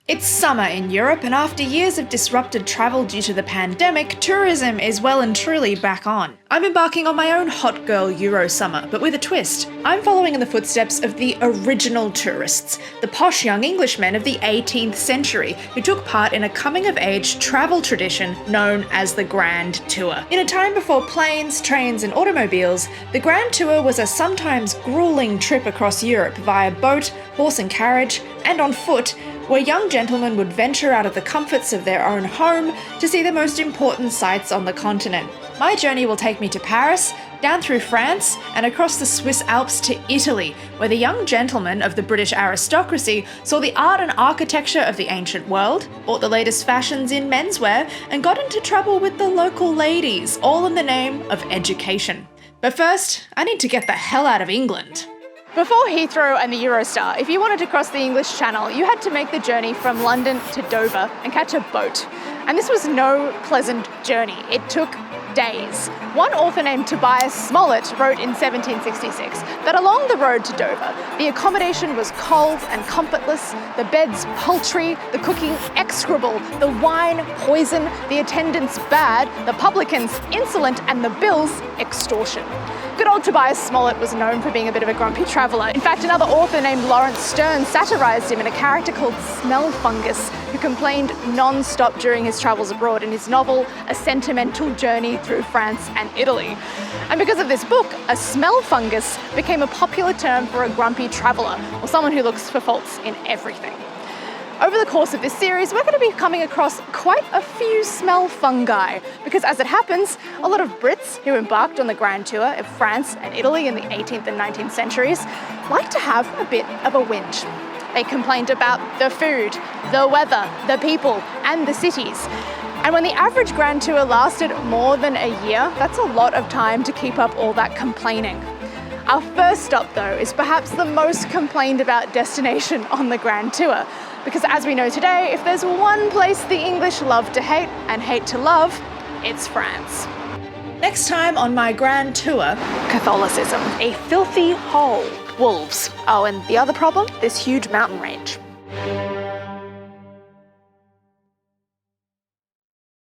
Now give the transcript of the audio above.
It's summer in Europe, and after years of disrupted travel due to the pandemic, tourism is well and truly back on. I'm embarking on my own hot girl Euro summer, but with a twist. I'm following in the footsteps of the original tourists, the posh young Englishmen of the 18th century, who took part in a coming-of-age travel tradition known as the Grand Tour. In a time before planes, trains, and automobiles, the Grand Tour was a sometimes grueling trip across Europe via boat, horse and carriage, and on foot, where young gentlemen would venture out of the comforts of their own home to see the most important sights on the continent. My journey will take me to Paris, down through France, and across the Swiss Alps to Italy, where the young gentlemen of the British aristocracy saw the art and architecture of the ancient world, bought the latest fashions in menswear, and got into trouble with the local ladies, all in the name of education. But first, I need to get the hell out of England. Before Heathrow and the Eurostar, if you wanted to cross the English Channel, you had to make the journey from London to Dover and catch a boat. And this was no pleasant journey. It took days. One author named Tobias Smollett wrote in 1766 that along the road to Dover, the accommodation was cold and comfortless, the beds paltry, the cooking execrable, the wine poison, the attendance bad, the publicans insolent, and the bills extortion. Good old Tobias Smollett was known for being a bit of a grumpy traveller. In fact, another author named Lawrence Sterne satirised him in a character called Smell Fungus, who complained non-stop during his travels abroad in his novel A Sentimental Journey Through France and Italy. And because of this book, a smell fungus became a popular term for a grumpy traveller, or someone who looks for faults in everything. Over the course of this series, we're going to be coming across quite a few smell fungi, because as it happens, a lot of Brits who embarked on the Grand Tour of France and Italy in the 18th and 19th centuries like to have a bit of a whinge. They complained about the food, the weather, the people, and the cities. And when the average Grand Tour lasted more than a year, that's a lot of time to keep up all that complaining. Our first stop, though, is perhaps the most complained about destination on the Grand Tour. Because as we know today, if there's one place the English love to hate and hate to love, it's France. Next time on my Grand Tour, Catholicism, a filthy hole. Wolves. Oh, and the other problem? This huge mountain range.